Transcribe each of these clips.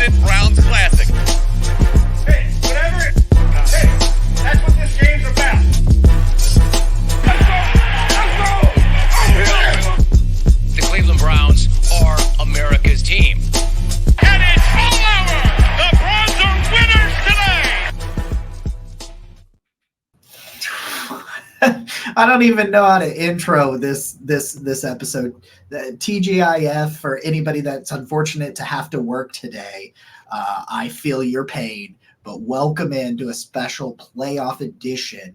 undefeated Browns classic. Hey, whatever. Hey, that's what this game's about. Let's go! Let's go! The Cleveland Browns are America's team. And it's all over. The Browns are winners today. I don't even know how to intro this episode. The TGIF, for anybody that's unfortunate to have to work today, I feel your pain, but welcome into a special playoff edition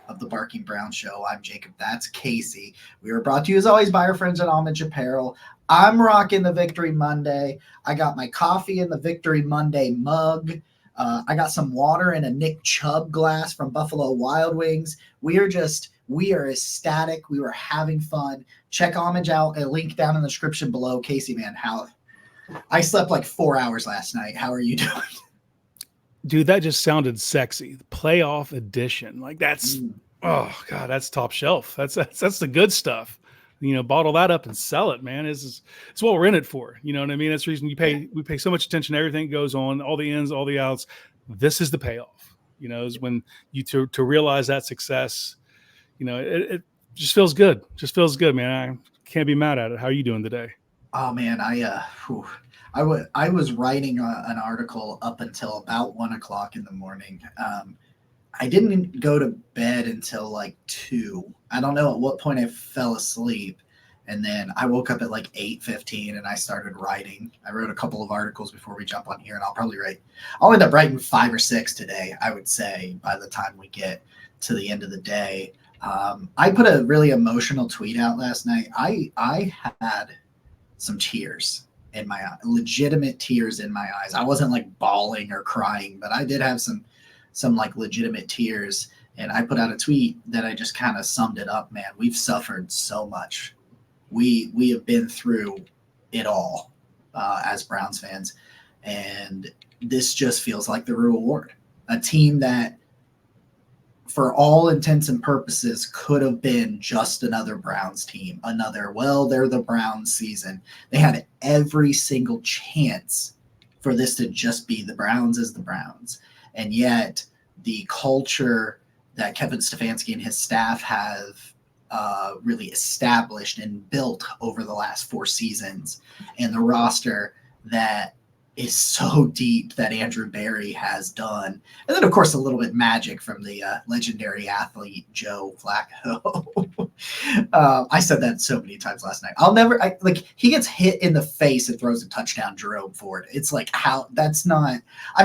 of the Barking Brown Show. I'm Jacob. That's Casey. We are brought to you as always by our friends at Homage Apparel. I'm rocking the Victory Monday. I got my coffee in the Victory Monday mug. I got some water in a Nick Chubb glass from Buffalo Wild Wings. We are ecstatic. We were having fun. Check Homage out. A link down in the description below. Casey, man, I slept like 4 hours last night. How are you doing? Dude, that just sounded sexy. Playoff edition. Like that's, oh God, that's top shelf. That's the good stuff. You know, bottle that up and sell it, man. It's what we're in it for. You know what I mean? That's the reason we pay so much attention to everything that goes on, all the ins, all the outs. This is the payoff. You know, is when you to realize that success, you know, it just feels good. Just feels good, man. I can't be mad at it. How are you doing today? Oh man, I was writing an article up until about 1 o'clock in the morning. I didn't go to bed until like 2. I don't know at what point I fell asleep. And then I woke up at like 8:15 and I started writing. I wrote a couple of articles before we jump on here, and I'll end up writing 5 or 6 today, I would say, by the time we get to the end of the day. I put a really emotional tweet out last night. I had some tears in my eyes, legitimate tears in my eyes. I wasn't like bawling or crying, but I did have some like legitimate tears. And I put out a tweet that I just kind of summed it up, man. We've suffered so much. We have been through it all as Browns fans. And this just feels like the reward. A team that, for all intents and purposes, could have been just another Browns team. They're the Browns season. They had every single chance for this to just be the Browns as the Browns. And yet the culture that Kevin Stefanski and his staff have really established and built over the last 4 seasons, and the roster that is so deep that Andrew Berry has done. And then, of course, a little bit magic from the legendary athlete, Joe Flacco. I said that so many times last night. He gets hit in the face and throws a touchdown, Jerome Ford. It's like, I've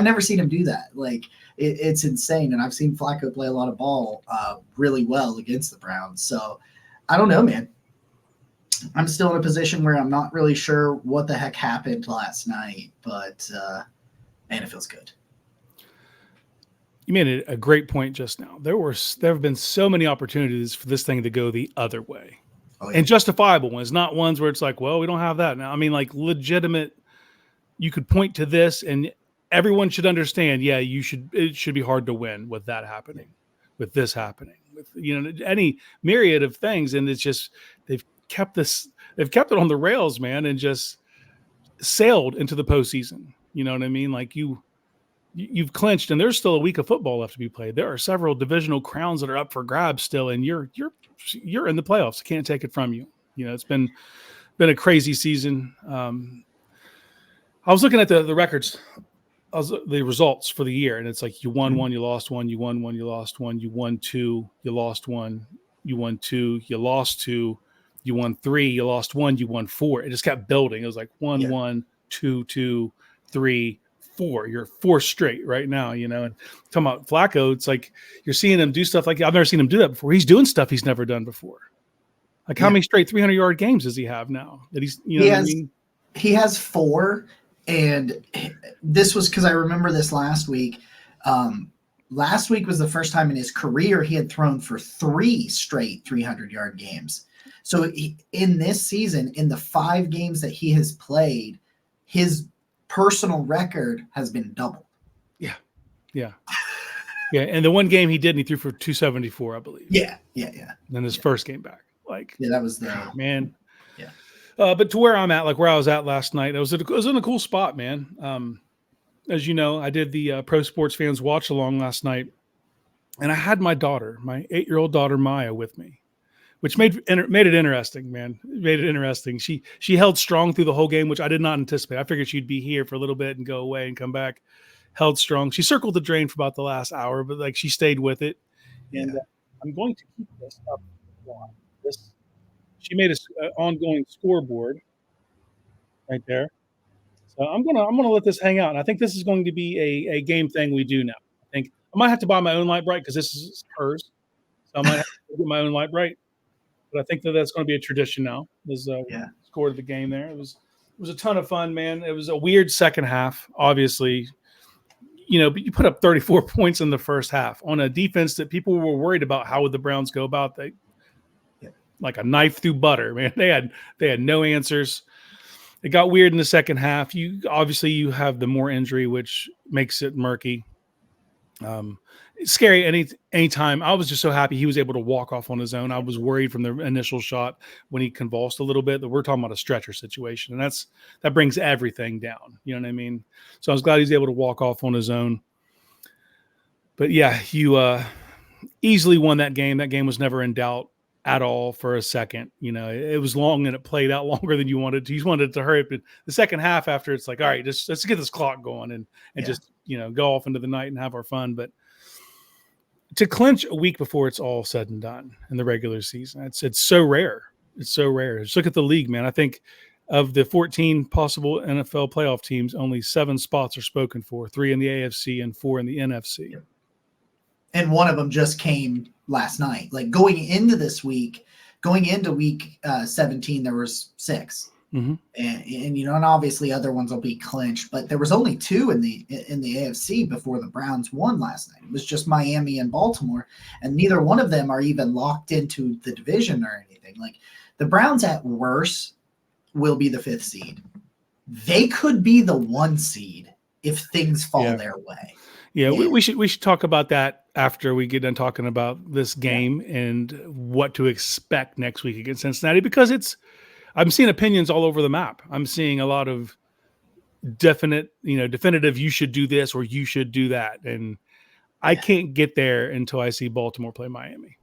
never seen him do that. Like, it's insane. And I've seen Flacco play a lot of ball really well against the Browns. So I don't know, man. I'm still in a position where I'm not really sure what the heck happened last night, but man, it feels good. You made a great point just now. There have been so many opportunities for this thing to go the other way, and justifiable ones, not ones where it's like, well, we don't have that now. I mean, like legitimate. You could point to this, and everyone should understand. Yeah, it should be hard to win with that happening, with this happening, with any myriad of things, and it's just they've kept it on the rails, man, and just sailed into the postseason. You know what I mean? Like you've clinched, and there's still a week of football left to be played. There are several divisional crowns that are up for grabs still, and you're in the playoffs. Can't take it from you. You know, it's been a crazy season. I was looking at the records, the results for the year, and it's like you won one, you lost one, you won one, you lost one, you won 2, you lost 1, you won 2, you lost 2. You won 3, you lost 1, you won 4. It just kept building. It was like 1, 2, 2, 3, 4. You're 4 straight right now, you know. And talking about Flacco, it's like you're seeing him do stuff like I've never seen him do that before. He's doing stuff he's never done before. Like how many straight 300-yard games does he have now? That he has 4, and this was because I remember this last week. Last week was the first time in his career he had thrown for 3 straight 300-yard games. So in this season, in the 5 games that he has played, his personal record has been doubled. Yeah. And the one game he did, and he threw for 274, I believe. Yeah. Then his first game back. That was the man. Yeah. But to where I'm at, like where I was at last night, I was in a cool spot, man. as you know, I did the Pro Sports Fans watch along last night, and I had my daughter, my 8-year-old daughter Maya, with me, which made it interesting, man. It made it interesting. She held strong through the whole game, which I did not anticipate. I figured she'd be here for a little bit and go away and come back. Held strong. She circled the drain for about the last hour, but like she stayed with it. And I'm going to keep this up. She made an ongoing scoreboard right there. So I'm gonna let this hang out. And I think this is going to be a game thing we do now. I think I might have to buy my own light bright because this is hers. So I might have to get my own light bright. But I think that's going to be a tradition now. Is score of the game there. It was a ton of fun, man. It was a weird second half, obviously. But you put up 34 points in the first half on a defense that people were worried about. How would the Browns go about that? Like a knife through butter, man. They had no answers. It got weird in the second half. You have the more injury, which makes it murky. It's scary anytime. I was just so happy he was able to walk off on his own. I was worried from the initial shot when he convulsed a little bit that we're talking about a stretcher situation, and that brings everything down. You know what I mean? So I was glad he's able to walk off on his own. But yeah, you easily won that game. That game was never in doubt at all for a second. It was long and it played out longer than you wanted to. You just wanted to hurry up. But the second half, after it's like, all right, let's get this clock going and just go off into the night and have our fun. But to clinch a week before it's all said and done in the regular season, it's so rare. It's so rare. Just look at the league, man. I think of the 14 possible NFL playoff teams, only 7 spots are spoken for, 3 in the AFC and 4 in the NFC. And one of them just came last night. Like going into week 17, there was 6. Mm-hmm. And obviously other ones will be clinched, but there was only 2 in the AFC before the Browns won last night. It was just Miami and Baltimore, and neither one of them are even locked into the division or anything. Like the Browns at worst will be the 5th seed. They could be the 1 seed if things fall their way. Yeah, we should talk about that after we get done talking about this game and what to expect next week against Cincinnati, because I'm seeing opinions all over the map. I'm seeing a lot of definitive, you should do this or you should do that. And I can't get there until I see Baltimore play Miami.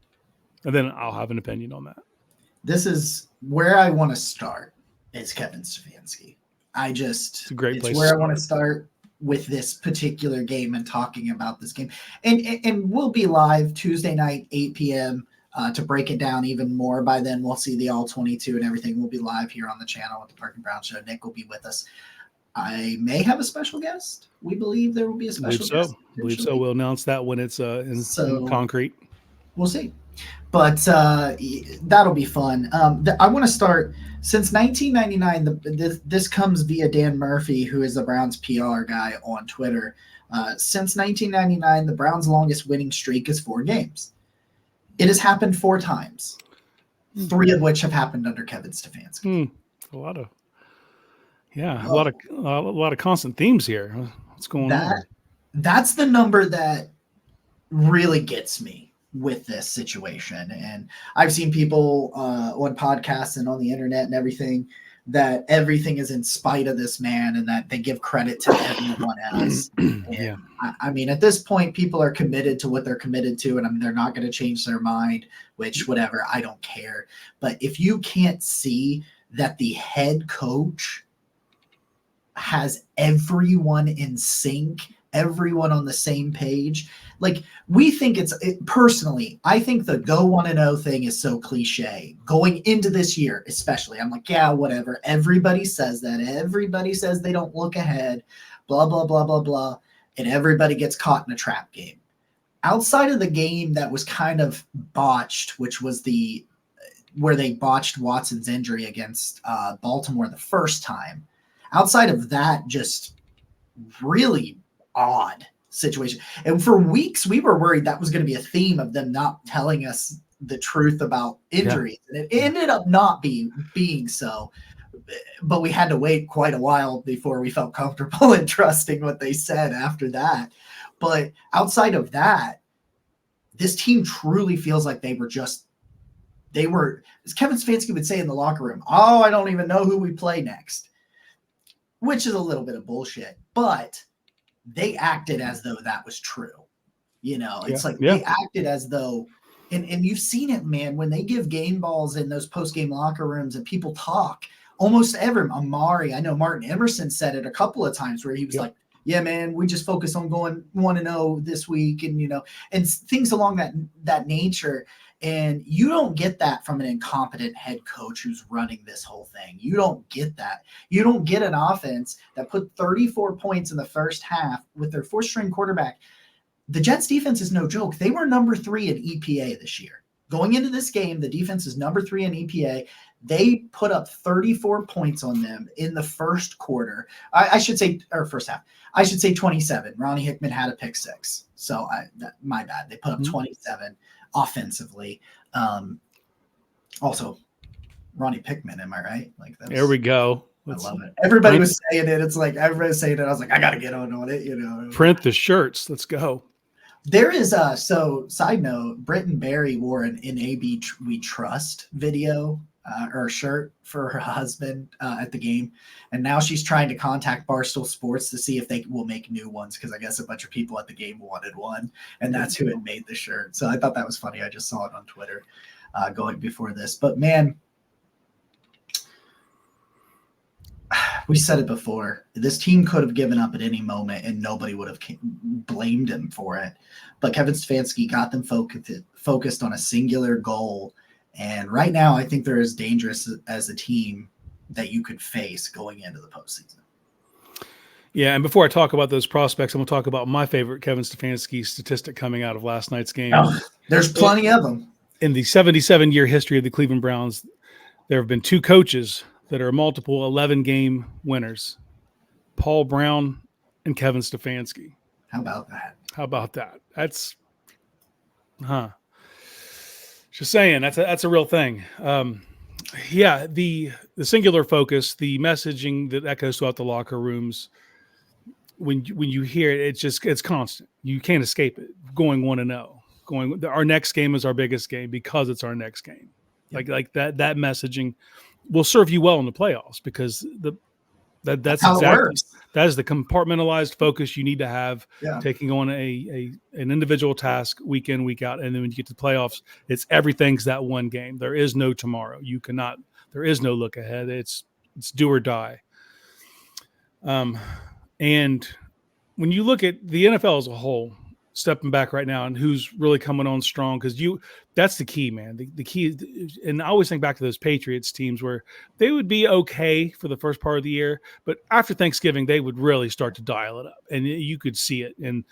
And then I'll have an opinion on that. This is where I want to start is Kevin Stefanski. It's a great place. Where I want to start with this particular game and talking about this game. And we'll be live Tuesday night, 8 p.m. To break it down even more. By then, we'll see the all 22 and everything. We'll be live here on the channel at the Park and Brown Show. Nick will be with us. I may have a special guest. We believe there will be a special guest. I believe so. We'll announce that when it's in concrete. We'll see. But that'll be fun. I want to start, since 1999, this comes via Dan Murphy, who is the Browns PR guy on Twitter. Since 1999, the Browns' longest winning streak is 4 games. It has happened 4 times, 3 of which have happened under Kevin Stefanski. A lot of constant themes here. What's going on? That's the number that really gets me with this situation. And I've seen people on podcasts and on the internet and everything that everything is in spite of this man and that they give credit to everyone else. I mean, at this point, people are committed to what they're committed to, and they're not going to change their mind, which whatever, I don't care. But if you can't see that the head coach has everyone in sync, everyone on the same page, like we think personally, I think the go 1-0 thing is so cliche going into this year, especially. I'm like, yeah, whatever. Everybody says that. Everybody says they don't look ahead, blah, blah, blah, blah, blah. And everybody gets caught in a trap game. Outside of the game that was kind of botched, which was where they botched Watson's injury against Baltimore the first time. Outside of that, just really odd situation. And for weeks, we were worried that was going to be a theme of them not telling us the truth about injuries. Yeah. And it ended up not being so. But we had to wait quite a while before we felt comfortable in trusting what they said after that. But outside of that, this team truly feels like they were, as Kevin Stefanski would say in the locker room, oh, I don't even know who we play next, which is a little bit of bullshit. But they acted as though that was true. It's like Yeah. they acted as though, and you've seen it, man, when they give game balls in those post-game locker rooms and people talk, almost Amari, I know Martin Emerson said it a couple of times where he was like, yeah, man, we just focus on going 1-0 this week, and and things along that nature. And you don't get that from an incompetent head coach who's running this whole thing. You don't get that. You don't get an offense that put 34 points in the first half with their fourth-string quarterback. The Jets defense is no joke. They were number 3 in EPA this year. Going into this game, the defense is number 3 in EPA. They put up 34 points on them in the first quarter. I should say, or first half. I should say 27. Ronnie Hickman had a pick 6. So my bad. They put up 27 offensively. Also, Ronnie Pickman, am I right? Like there we go. I love it. Everybody was saying it. It's like everybody was saying it. I was like, I got to get on it. Print the shirts. Let's go. There is so side note, Britton Berry wore an NAB We Trust video or shirt for her husband at the game. And now she's trying to contact Barstool Sports to see if they will make new ones, because I guess a bunch of people at the game wanted one, and that's who had made the shirt. So I thought that was funny. I just saw it on Twitter going before this. But man, we said it before. This team could have given up at any moment, and nobody would have blamed him for it. But Kevin Stefanski got them focused on a singular goal. And right now, I think they're as dangerous as a team that you could face going into the postseason. Yeah, and before I talk about those prospects, I'm going to talk about my favorite Kevin Stefanski statistic coming out of last night's game. Oh, there's plenty of them. In the 77-year history of the Cleveland Browns, there have been 2 coaches that are multiple 11-game winners, Paul Brown and Kevin Stefanski. How about that? That's, just saying, that's a real thing. Yeah, the singular focus, the messaging that echoes throughout the locker rooms, when you hear it, it's constant. You can't escape it. Going 1-0, our next game is our biggest game because it's our next game. Yep. Like that messaging will serve you well in the playoffs, because that's exactly that is the compartmentalized focus you need to have, taking on an individual task week in, week out. And then when you get to the playoffs, it's everything's that one game. There is no tomorrow. There is no look ahead. It's do or die. And when you look at the NFL as a whole, stepping back right now, and who's really coming on strong, because that's the key, man. The key, and I always think back to those Patriots teams where they would be okay for the first part of the year, but after Thanksgiving, they would really start to dial it up, and you could see it. And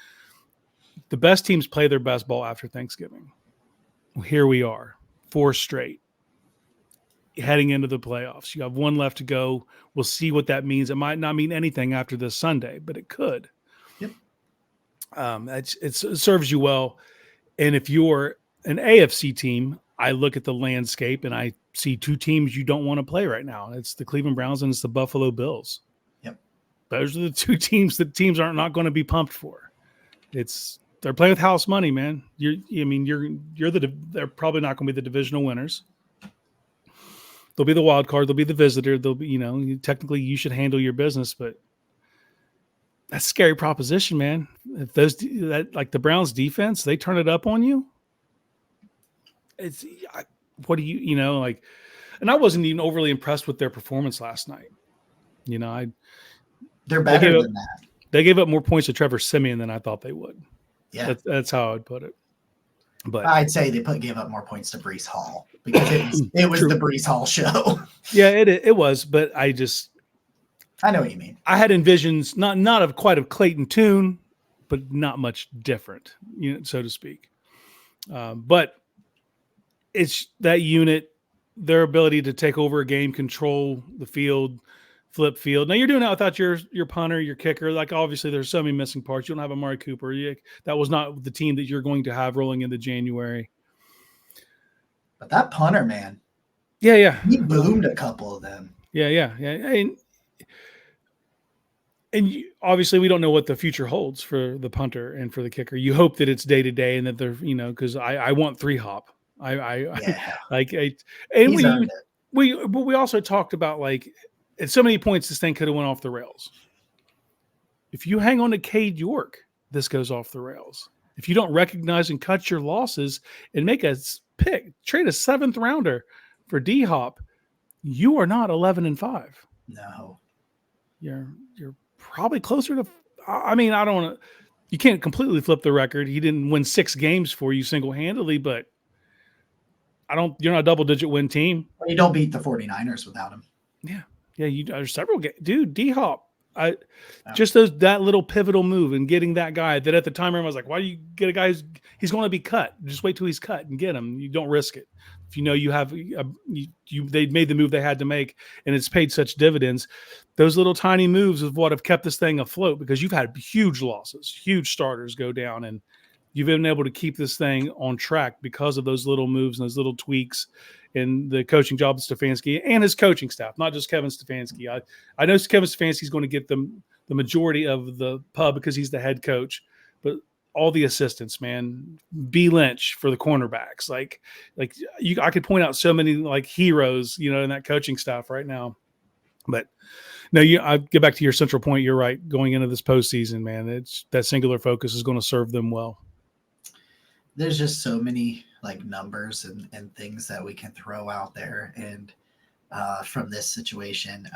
the best teams play their best ball after Thanksgiving. Well, here we are, 4 straight, heading into the playoffs. You have 1 left to go. We'll see what that means. It might not mean anything after this Sunday, but it could. It serves you well. And if you're an AFC team, I look at the landscape and I see 2 teams you don't want to play right now. It's the Cleveland Browns and it's the Buffalo Bills. Yep. Those are the 2 teams that teams are not going to be pumped for. They're playing with house money, man. They're probably not going to be the divisional winners. They'll be the wild card. They'll be the visitor. They'll be, technically you should handle your business, but that's a scary proposition, man. If like the Browns defense, they turn it up on you. What do and I wasn't even overly impressed with their performance last night. They're better than that. They gave up more points to Trevor Siemian than I thought they would. Yeah. That's how I would put it. But I'd say they gave up more points to Breece Hall, because it was the Breece Hall show. Yeah, it was, but I know what you mean. I had envisions not of quite a Clayton Tune, but not much different, so to speak. But it's that unit, their ability to take over a game, control the field, flip field. Now you're doing that without your punter, your kicker. Like obviously there's so many missing parts. You don't have Amari Cooper. That was not the team that you're going to have rolling into January. But that punter, man. Yeah. He boomed a couple of them. Yeah. And obviously, we don't know what the future holds for the punter and for the kicker. You hope that it's day to day, and that they're, because I want 3-hop. We also talked about, like, at so many points this thing could have went off the rails. if you hang on to Cade York, this goes off the rails. If you don't recognize and cut your losses and make a trade a 7th rounder for D-Hop, you are not 11-5. No. You're probably closer to. I mean, I don't want to. You can't completely flip the record. He didn't win 6 games for you single-handedly, but you're not a double-digit win team. Well, you don't beat the 49ers without him. Yeah. There's several games. Dude, D-Hop. Just that little pivotal move and getting that guy that at the time everyone was like, why do you get a guy he's going to be cut? Just wait till he's cut and get him. You don't risk it. If you know you have they made the move they had to make and it's paid such dividends. Those little tiny moves is what have kept this thing afloat because you've had huge losses, huge starters go down, and you've been able to keep this thing on track because of those little moves and those little tweaks and the coaching job of Stefanski and his coaching staff, not just Kevin Stefanski. I know Kevin Stefanski is going to get the majority of the pub because he's the head coach, but all the assistants, man, B. Lynch for the cornerbacks. I could point out so many like heroes, in that coaching staff right now. But no, I get back to your central point. You're right. Going into this postseason, man, it's that singular focus is going to serve them well. There's just so many like numbers and things that we can throw out there. And from this situation,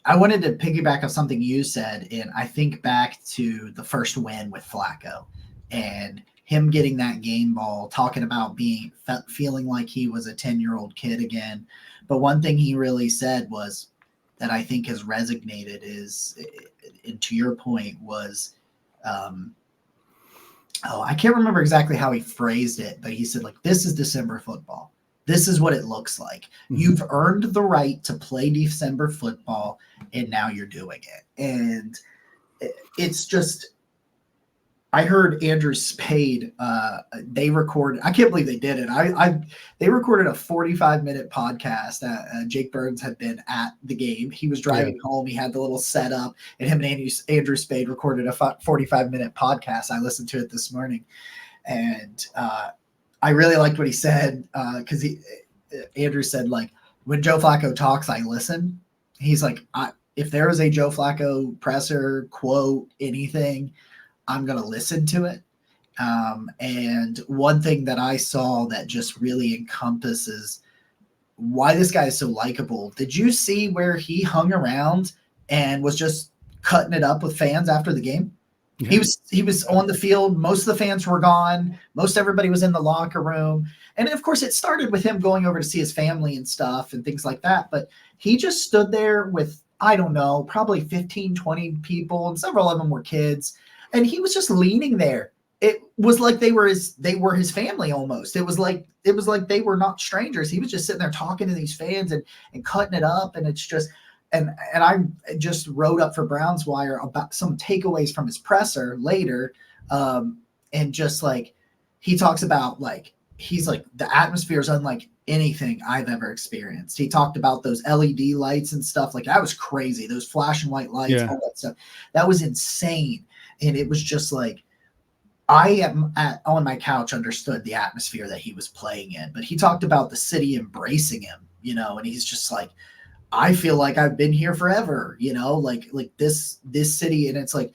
I wanted to piggyback on something you said. And I think back to the first win with Flacco and him getting that game ball, talking about feeling like he was a 10-year-old kid again. But one thing he really said was that I think has resonated is, and to your point, was, I can't remember exactly how he phrased it, but he said, like, this is December football. This is what it looks like. Mm-hmm. You've earned the right to play December football, and now you're doing it. And it's just, I heard Andrew Spade, they recorded, I can't believe they did it. They recorded a 45-minute podcast. Jake Burns had been at the game. He was driving home. He had the little setup, and him and Andrew Spade recorded a 45-minute podcast. I listened to it this morning, and I really liked what he said because Andrew said, like, when Joe Flacco talks, I listen. He's like, if there is a Joe Flacco presser, quote, anything, I'm going to listen to it. And one thing that I saw that just really encompasses why this guy is so likable. Did you see where he hung around and was just cutting it up with fans after the game? Yeah. He was on the field. Most of the fans were gone. Most everybody was in the locker room. And of course it started with him going over to see his family and stuff and things like that. But he just stood there with, I don't know, probably 15, 20 people, and several of them were kids. And he was just leaning there. It was like they were his family almost. It was like they were not strangers. He was just sitting there talking to these fans and cutting it up. And it's just, and I just wrote up for Browns Wire about some takeaways from his presser later. And just like, he talks about like, he's like, the atmosphere is unlike anything I've ever experienced. He talked about those LED lights and stuff. Like, that was crazy. Those flashing white lights, all that stuff. That was insane. And it was just like, I am on my couch understood the atmosphere that he was playing in, but he talked about the city embracing him, and he's just like, I feel like I've been here forever, like this city. And it's like,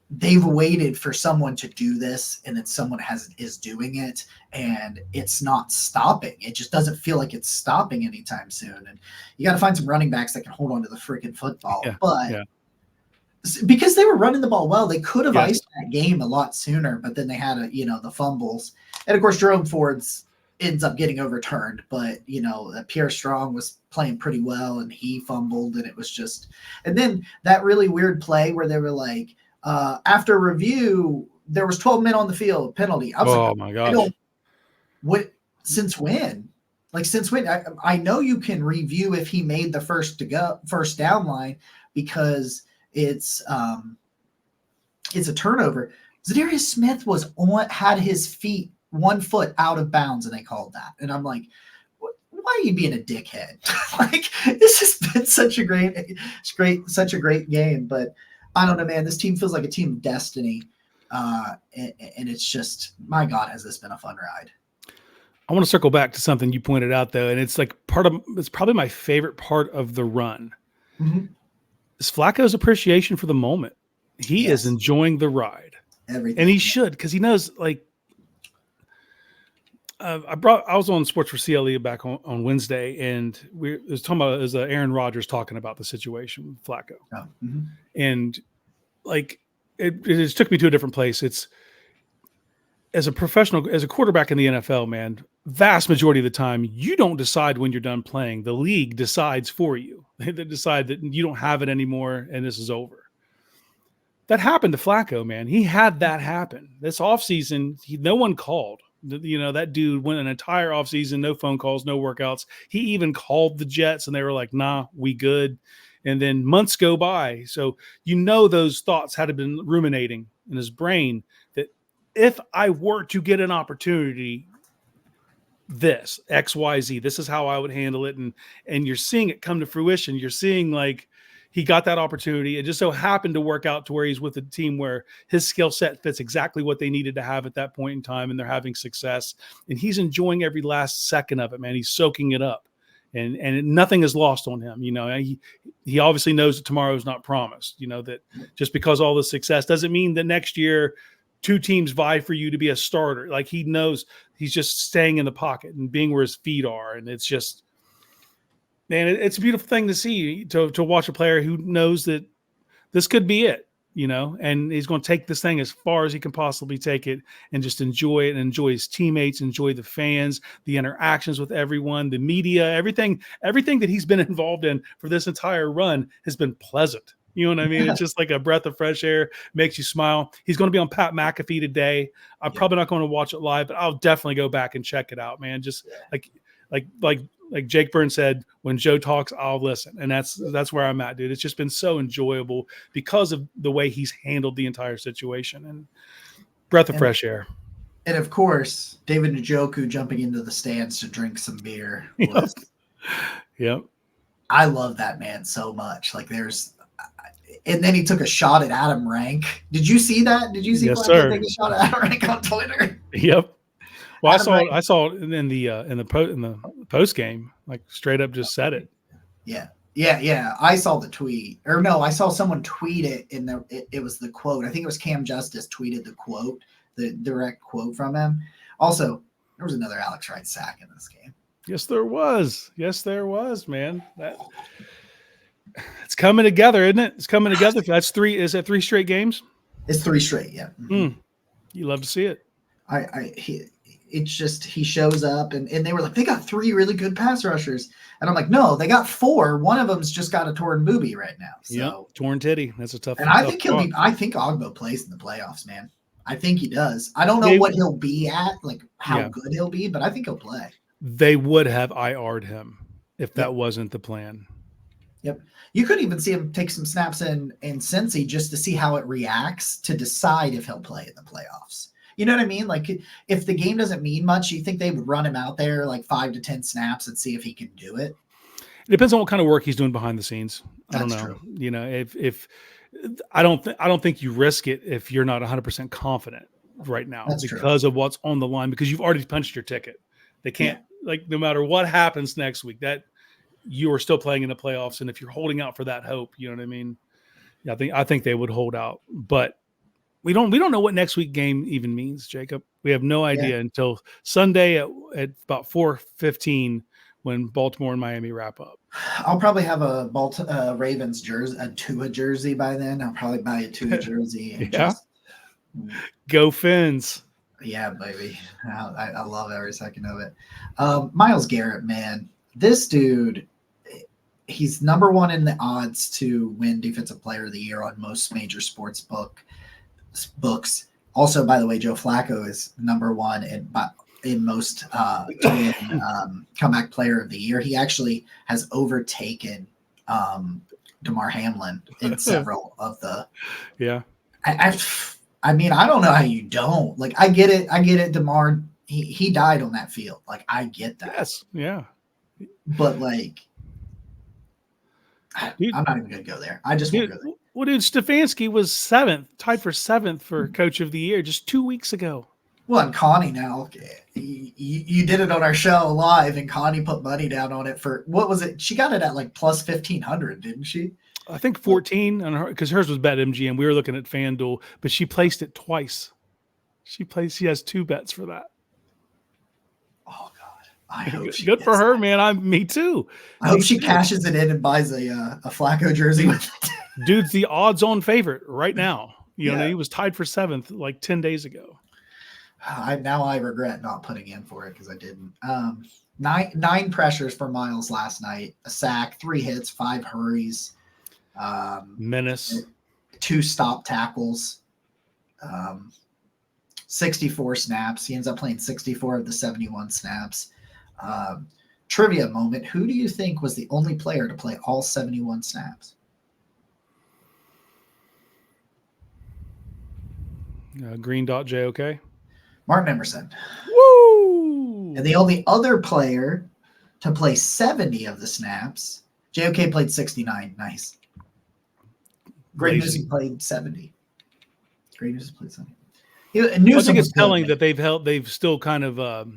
they've waited for someone to do this, and then someone is doing it, and it's not stopping. It just doesn't feel like it's stopping anytime soon. And you got to find some running backs that can hold on to the freaking football, because they were running the ball well, they could have iced that game a lot sooner, but then they had the fumbles. And of course, Jerome Ford's ends up getting overturned, but Pierre Strong was playing pretty well and he fumbled, and it was just, and then that really weird play where they were like, after review, there was 12 men on the field, penalty. I was like, my gosh. Since when? Like, since when? I know you can review if he made the first down line because it's a turnover. Zadarius Smith had his feet 1 foot out of bounds, and they called that. And I'm like, why are you being a dickhead? Like, this has been such a great game. But I don't know, man. This team feels like a team of destiny, and it's just, my God, has this been a fun ride? I want to circle back to something you pointed out, though, and it's like it's probably my favorite part of the run. Mm-hmm. is Flacco's appreciation for the moment. He is enjoying the ride. Everything. And he should, because he knows, like, I was on Sports for CLE back on Wednesday, and it was talking about, it was Aaron Rodgers talking about the situation with Flacco. Oh, mm-hmm. And like, it just took me to a different place. It's, as a professional, as a quarterback in the NFL, man, vast majority of the time, you don't decide when you're done playing. The league decides for you. They decide that you don't have it anymore and this is over. That happened to Flacco, man. He had that happen. This offseason, no one called. You know, that dude went an entire offseason, no phone calls, no workouts. He even called the Jets and they were like, nah, we good. And then months go by. So, you know, those thoughts had been ruminating in his brain that if I were to get an opportunity, this XYZ, this is how I would handle it. And you're seeing it come to fruition. You're seeing, like, he got that opportunity. It just so happened to work out to where he's with a team where his skill set fits exactly what they needed to have at that point in time, and they're having success. And he's enjoying every last second of it, man. He's soaking it up, and nothing is lost on him. You know, he obviously knows that tomorrow is not promised. You know, that just because all the success doesn't mean that next year 2 teams vie for you to be a starter. Like, he knows he's just staying in the pocket and being where his feet are, and it's just. Man, it's a beautiful thing to see, to watch a player who knows that this could be it, you know, and he's going to take this thing as far as he can possibly take it and just enjoy it and enjoy his teammates, enjoy the fans, the interactions with everyone, the media, everything that he's been involved in for this entire run has been pleasant. You know what I mean? It's just like a breath of fresh air, makes you smile. He's going to be on Pat McAfee today. I'm probably not going to watch it live, but I'll definitely go back and check it out, man. Just like Jake Burns said, when Joe talks, I'll listen. And that's where I'm at, dude. It's just been so enjoyable because of the way he's handled the entire situation, and breath of fresh air. And of course, David Njoku jumping into the stands to drink some beer was. Yep. I love that man so much. Like, and then he took a shot at Adam Rank. Did you see that? Did you see yes, sir. Take a shot at Adam Rank on Twitter? Yep. Well, I saw it in the post game, like, straight up just said it. Yeah. I saw the tweet, or no, I saw someone tweet it it was the quote. I think it was Cam Justice tweeted the quote, the direct quote from him. Also, there was another Alex Wright sack in this game. Yes, there was, man. It's coming together, isn't it? It's coming together. That's 3. Is that 3 straight games? It's 3 straight. Yeah. Mm-hmm. You love to see it. It's just, he shows up and they were like, they got 3 really good pass rushers. And I'm like, no, they got 4. One of them's just got a torn boobie right now. So, yeah, torn titty. That's a tough. And I think I think Ogbo plays in the playoffs, man. I think he does. I don't know what he'll be at, like how good he'll be, but I think he'll play. They would have IR'd him if that wasn't the plan. Yep. You could even see him take some snaps in Cincy just to see how it reacts to decide if he'll play in the playoffs. You know what I mean? Like, if the game doesn't mean much, you think they would run him out there like 5 to 10 snaps and see if he can do it? It depends on what kind of work he's doing behind the scenes. I don't know. True. You know, if I don't think you risk it if you're not 100% confident right now. That's because of what's on the line, because you've already punched your ticket. They can't, like, no matter what happens next week, that you are still playing in the playoffs. And if you're holding out for that hope, you know what I mean? Yeah, I think they would hold out, but we don't know what next week game even means, Jacob. We have no idea until Sunday at about 4:15 when Baltimore and Miami wrap up. I'll probably have a Ravens jersey, a Tua jersey by then. I'll probably buy a Tua jersey. And Go Fins. Yeah, baby. I love every second of it. Myles Garrett, man, this dude, he's number 1 in the odds to win Defensive Player of the Year on most major sports books. Also, by the way, Joe Flacco is number 1 in most comeback player of the year. He actually has overtaken DeMar Hamlin in several of the. Yeah. I mean, I don't know how you don't. Like, I get it. DeMar, he died on that field. Like, I get that. Yes. Yeah. But, like, I'm not even going to go there. I just won't go there. Well, dude, Stefanski was 7th, tied for 7th for Coach of the Year just 2 weeks ago. Well, and Connie now, you did it on our show live, and Connie put money down on it for, what was it? She got it at like plus 1,500, didn't she? I think 14 on her because hers was BetMGM. We were looking at FanDuel, but she placed it twice. She has 2 bets for that. Oh God, I hope she Good for gets her, that. man. Me too. I hope Me she too. cashes it in and buys a Flacco jersey with it. Dude's the odds-on favorite right now. You know, Yeah. he was tied for 7th like 10 days ago. I regret not putting in for it because I didn't. Nine pressures for Miles last night, a sack, 3 hits, 5 hurries, Menace. 2 stop tackles, 64 snaps. He ends up playing 64 of the 71 snaps. Trivia moment. Who do you think was the only player to play all 71 snaps? Green dot JOK. Martin Emerson. Woo! And the only other player to play 70 of the snaps, JOK played 69. Nice. Greg Newsom played 70. Greg Newsom played 70. I think it's telling that they've still kind of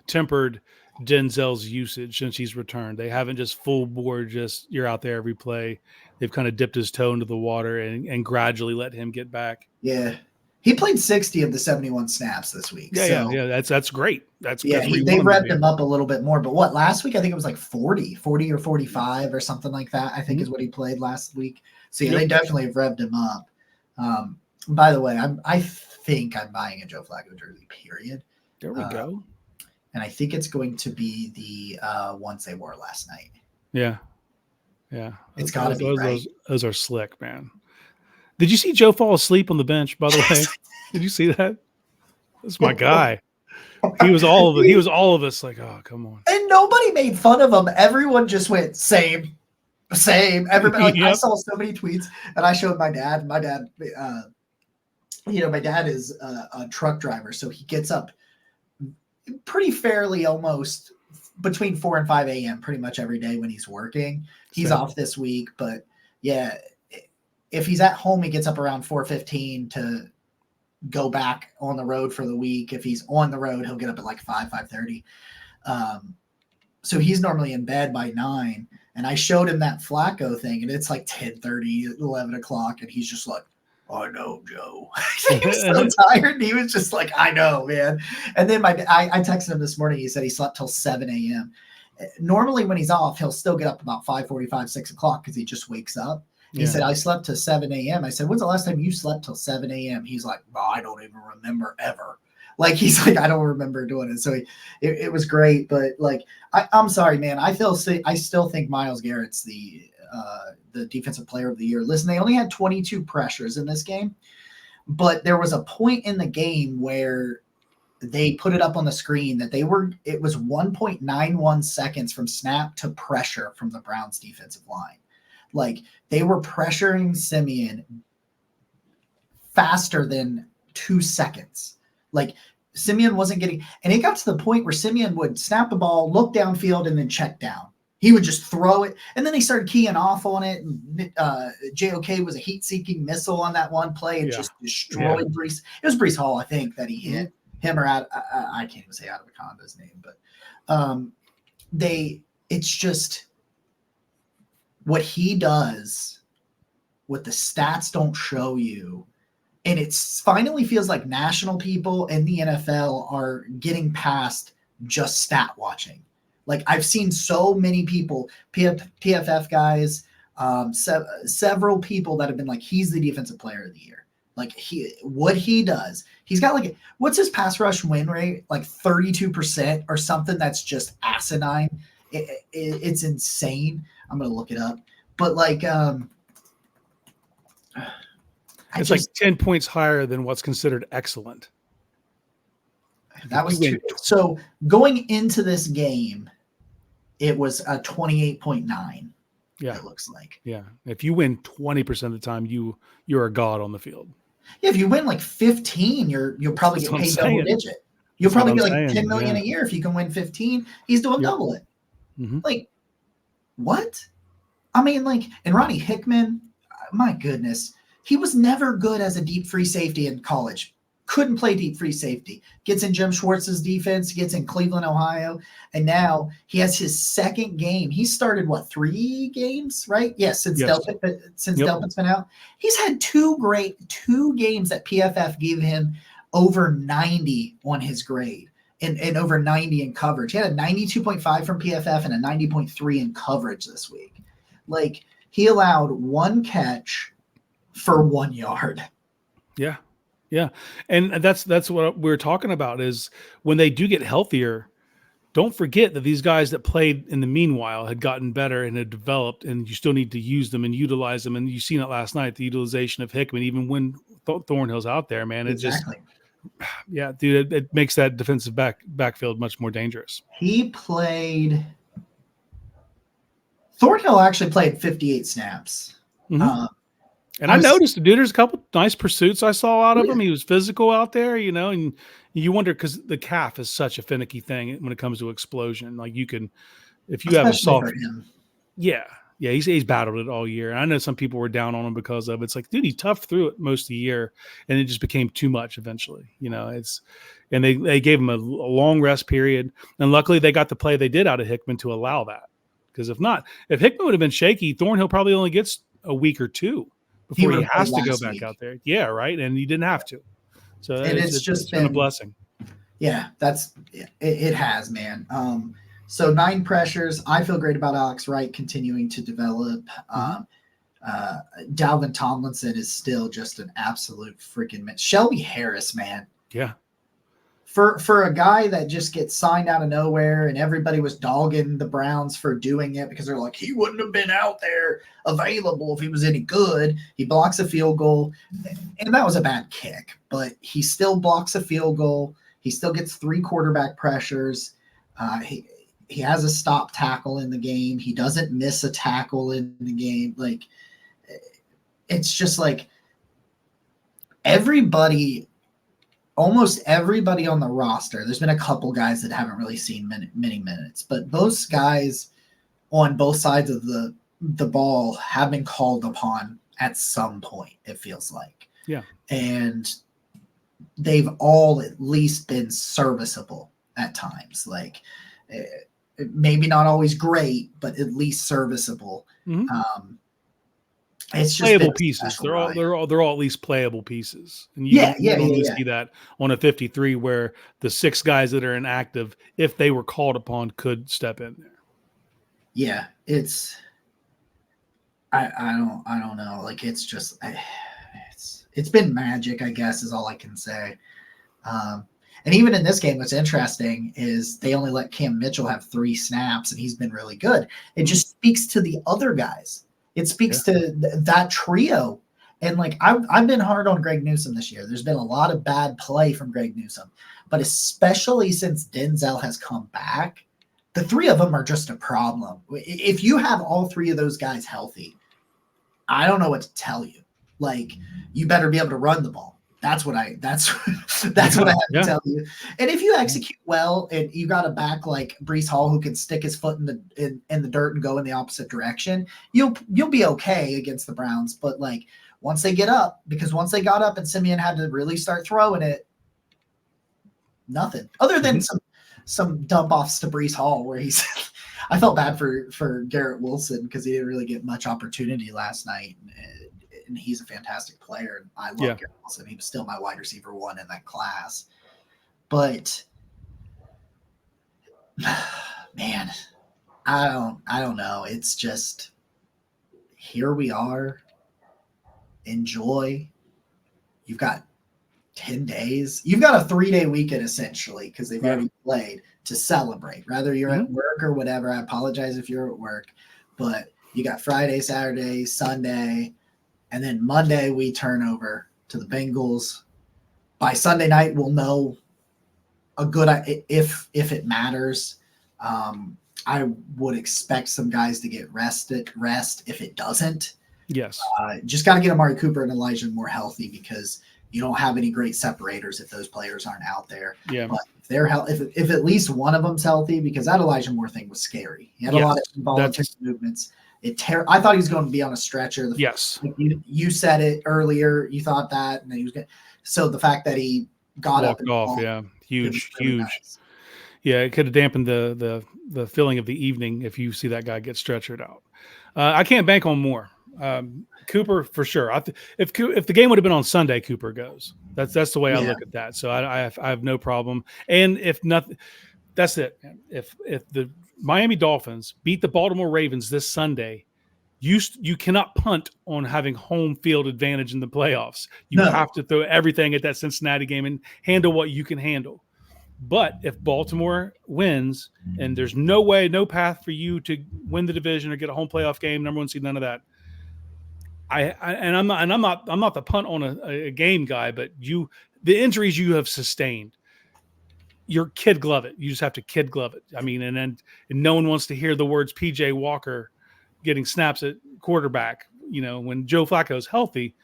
tempered Denzel's usage since he's returned. They haven't just full board, just you're out there every play. They've kind of dipped his toe into the water and gradually let him get back. Yeah. He played 60 of the 71 snaps this week. Yeah. That's great. They revved him up a little bit more. But last week, I think it was like 40 or 45 or something like that, I think is what he played last week. So they definitely have revved him up. By the way, I think I'm buying a Joe Flacco jersey, period. There we go. And I think it's going to be the ones they wore last night. Yeah. It's got to be, right? Those are slick, man. Did you see Joe fall asleep on the bench, by the way? Did you see that? That's my guy. He was all of us like, oh, come on. And nobody made fun of him. Everyone just went, same. Everybody, I saw so many tweets, and I showed my dad. My dad, my dad is a truck driver, so he gets up pretty fairly almost between 4 and 5 a.m. pretty much every day when he's working. He's off this week, but yeah, if he's at home, he gets up around 4:15 to go back on the road for the week. If he's on the road, he'll get up at like 5:30. So he's normally in bed by 9. And I showed him that Flacco thing, and it's like 10:30, 11 o'clock, and he's just like, I know, Joe. He was so tired. He was just like, I know, man. And then I texted him this morning. He said he slept till 7 a.m. Normally when he's off, he'll still get up about 5:45, 6 o'clock because he just wakes up. He said, I slept till 7 a.m. I said, when's the last time you slept till 7 a.m.? He's like, well, I don't even remember ever. Like, he's like, I don't remember doing it. So it was great. But, like, I'm sorry, man. I still think Myles Garrett's the defensive player of the year. Listen, they only had 22 pressures in this game. But there was a point in the game where they put it up on the screen that it was 1.91 seconds from snap to pressure from the Browns defensive line. Like, they were pressuring Simeon faster than 2 seconds. Like, Simeon wasn't getting – and it got to the point where Simeon would snap the ball, look downfield, and then check down. He would just throw it. And then they started keying off on it. And JOK was a heat-seeking missile on that one play and just destroyed Breece. It was Breece Hall, I think, that he hit. Him or I can't even say out of Akonda's name. But it's just – what he does, what the stats don't show you, and it finally feels like national people in the NFL are getting past just stat watching. Like, I've seen so many people, PFF guys, several people that have been like, he's the defensive player of the year. Like, what he does, he's got like, what's his pass rush win rate? Like 32% or something that's just asinine. It's insane. I'm going to look it up. But like, it's like 10 points higher than what's considered excellent. That was so going into this game, it was a 28.9. Yeah. It looks like. Yeah. If you win 20% of the time, you're a god on the field. Yeah. If you win like 15, you'll probably get paid double digit. You'll probably get like 10 million a year if you can win 15. He's doing double it. Mm-hmm. Like, what? I mean, like, and Ronnie Hickman, my goodness, he was never good as a deep free safety in college. couldn't play deep free safety. Gets in Jim Schwartz's defense, gets in Cleveland, Ohio, and now he has his second game. He started, 3 games, right? Yes, since Delpit's been out. He's had 2 games that PFF gave him over 90 on his grade and over 90 in coverage. He had a 92.5 from PFF and a 90.3 in coverage this week. Like, he allowed 1 catch for 1 yard. Yeah. Yeah. And that's what we're talking about is when they do get healthier, don't forget that these guys that played in the meanwhile had gotten better and had developed, and you still need to use them and utilize them. And you've seen it last night, the utilization of Hickman, even when Thornhill's out there, man, Exactly. Yeah, dude, it makes that defensive backfield much more dangerous. Thornhill actually played 58 snaps. Mm-hmm. And I noticed, dude, there's a couple nice pursuits I saw out of him. He was physical out there, and you wonder because the calf is such a finicky thing when it comes to explosion. Like you can, if you Especially have a soft, for him. yeah, he's battled it all year. And I know some people were down on him because of it. It's like, dude, he toughed through it most of the year, and it just became too much eventually. And they gave him a long rest period, and luckily they got the play they did out of Hickman to allow that. Because if Hickman would have been shaky, Thornhill probably only gets a week or 2. Before he has to go back out there. Yeah, right. And he didn't have to. So it's just been a blessing. Yeah, it has, man. So 9 pressures. I feel great about Alex Wright continuing to develop. Dalvin Tomlinson is still just an absolute freaking man. Shelby Harris, man. Yeah. For a guy that just gets signed out of nowhere and everybody was dogging the Browns for doing it because they're like, he wouldn't have been out there available if he was any good. He blocks a field goal, and that was a bad kick, but he still blocks a field goal. He still gets 3 quarterback pressures. He has a stop tackle in the game. He doesn't miss a tackle in the game. Like, it's just like almost everybody on the roster, there's been a couple guys that haven't really seen many minutes, but most guys on both sides of the ball have been called upon at some point, it feels like. Yeah. And they've all at least been serviceable at times. Like, maybe not always great, but at least serviceable. Mm-hmm. It's just playable pieces. They're all at least playable pieces. And you see that on a 53 where the 6 guys that are inactive, if they were called upon, could step in there. Yeah, I don't know. Like, it's just it's been magic, I guess, is all I can say. And even in this game, what's interesting is they only let Cam Mitchell have 3 snaps, and he's been really good. It just speaks to the other guys. It speaks to that trio. And, like, I've been hard on Greg Newsome this year. There's been a lot of bad play from Greg Newsome. But especially since Denzel has come back, the 3 of them are just a problem. If you have all 3 of those guys healthy, I don't know what to tell you. Like, you better be able to run the ball. That's what I have to tell you. And if you execute well and you got a back like Breece Hall who can stick his foot in the dirt and go in the opposite direction, you'll be okay against the Browns. But, like, once they got up and Simeon had to really start throwing it, nothing other than some dump offs to Breece Hall where he's I felt bad for Garrett Wilson because he didn't really get much opportunity last night. And he's a fantastic player. And I love Garrett Wilson. He was still my wide receiver 1 in that class. But, man, I don't know. It's just, here we are. Enjoy. You've got 10 days. You've got a 3-day weekend essentially because they've already played to celebrate. Whether you're at work or whatever. I apologize if you're at work. But you got Friday, Saturday, Sunday. And then Monday we turn over to the Bengals. By Sunday night, we'll know if it matters. I would expect some guys to get rest if it doesn't. Yes. Just got to get Amari Cooper and Elijah Moore healthy because you don't have any great separators if those players aren't out there. Yeah. But if at least one of them's healthy, because that Elijah Moore thing was scary. He had a lot of involuntary movements. I thought he was going to be on a stretcher. Yes. You said it earlier. You thought that, and then he was good. So the fact that he got up walked and off. walked. Yeah, It was huge, really huge. nice. Yeah, it could have dampened the feeling of the evening if you see that guy get stretchered out. I can't bank on more. Cooper for sure. If the game would have been on Sunday, Cooper goes. That's the way I Yeah. look at that. So I have no problem. And if nothing, that's it. If the Miami Dolphins beat the Baltimore Ravens this Sunday, you cannot punt on having home field advantage in the playoffs. You No. have to throw everything at that Cincinnati game and handle what you can handle. But if Baltimore wins and there's no way, no path for you to win the division or get a home playoff game, number one seed, none of that. I'm not the punt on a game guy, but the injuries you have sustained, you're kid glove it. You just have to kid glove it. I mean, and no one wants to hear the words PJ Walker getting snaps at quarterback. You know, when Joe Flacco's healthy,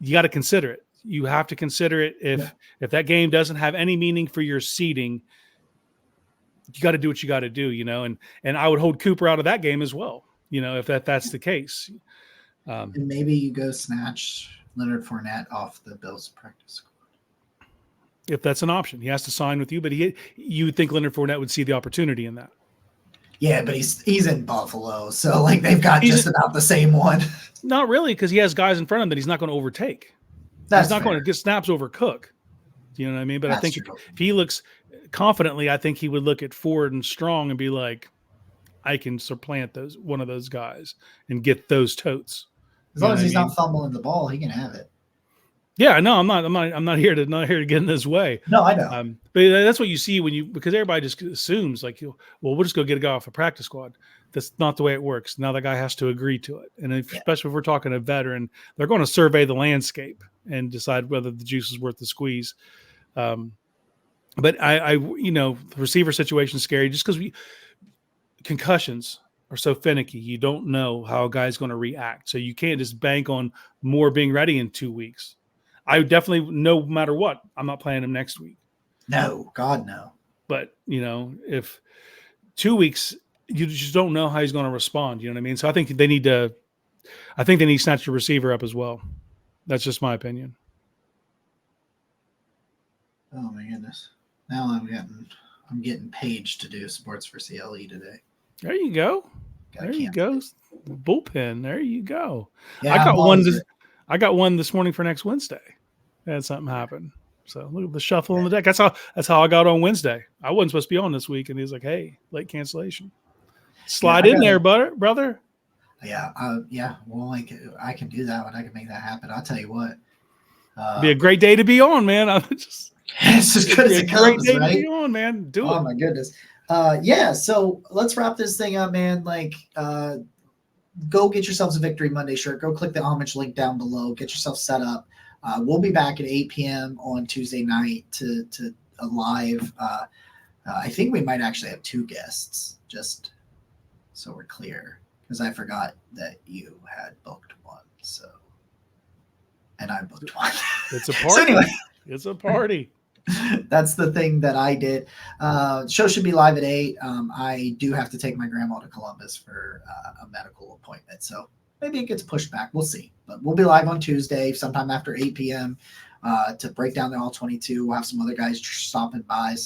you got to consider it. You have to consider it if that game doesn't have any meaning for your seeding. You got to do what you got to do, you know, and I would hold Cooper out of that game as well, you know, if that's the case. And maybe you go snatch Leonard Fournette off the Bills practice squad. If that's an option, he has to sign with you, but you would think Leonard Fournette would see the opportunity in that. Yeah, but he's in Buffalo, so like they've got just about the same one. Not really, because he has guys in front of him that he's not going to overtake. That's he's not fair. going to get snaps over Cook. You know what I mean? But That's I think true. if he looks confidently, I think he would look at Ford and Strong and be like, I can supplant one of those guys and get those totes. As long as he's not fumbling the ball, he can have it. Yeah, no, I'm not here to get in this way. No, I know. But that's what you see because everybody just assumes like, well, we'll just go get a guy off a practice squad. That's not the way it works. Now the guy has to agree to it, and especially if we're talking a veteran, they're going to survey the landscape and decide whether the juice is worth the squeeze. But I the receiver situation is scary just because concussions are so finicky. You don't know how a guy's going to react, so you can't just bank on more being ready in 2 weeks. I definitely, no matter what, I'm not playing him next week. No, God, no. But, if 2 weeks, you just don't know how he's going to respond. You know what I mean? So I think they need to snatch the receiver up as well. That's just my opinion. Oh my goodness. Now I'm getting paged to do sports for CLE today. There you go. There you go. Bullpen. There you go. Yeah, I got one this morning for next Wednesday. Had something happen. So look at the shuffle on the deck. That's how I got on Wednesday. I wasn't supposed to be on this week, and he's like, "Hey, late cancellation. Slide in there, brother." Yeah, Well, I can do that one. I can make that happen. I'll tell you what. Be a great day to be on, man. It's as good as it comes, great day right? to be on, man. Do it. Oh my goodness. So let's wrap this thing up, man. Go get yourselves a Victory Monday shirt. Go click the homage link down below. Get yourself set up. We'll be back at 8 p.m. on Tuesday night to a live. I think we might actually have 2 guests, just so we're clear, because I forgot that you had booked one. So, and I booked one. It's a party. So anyway, it's a party. That's the thing that I did. Show should be live at 8. I do have to take my grandma to Columbus for a medical appointment, so maybe it gets pushed back. We'll see. But we'll be live on Tuesday, sometime after 8 p.m. To break down the All-22. We'll have some other guys stopping by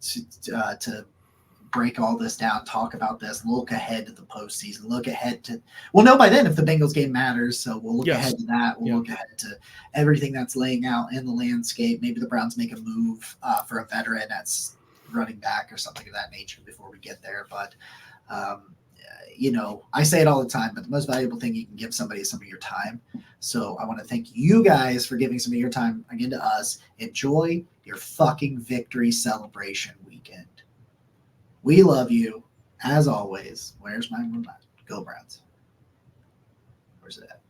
to break all this down, talk about this, look ahead to the postseason, look ahead to – we'll know by then if the Bengals game matters, so we'll look ahead to that. We'll look ahead to everything that's laying out in the landscape. Maybe the Browns make a move for a veteran that's running back or something of that nature before we get there. But, I say it all the time, but the most valuable thing you can give somebody is some of your time. So I want to thank you guys for giving some of your time again to us. Enjoy your fucking victory celebration weekend. We love you, as always. Where's my remote? Go Browns. Where's it at?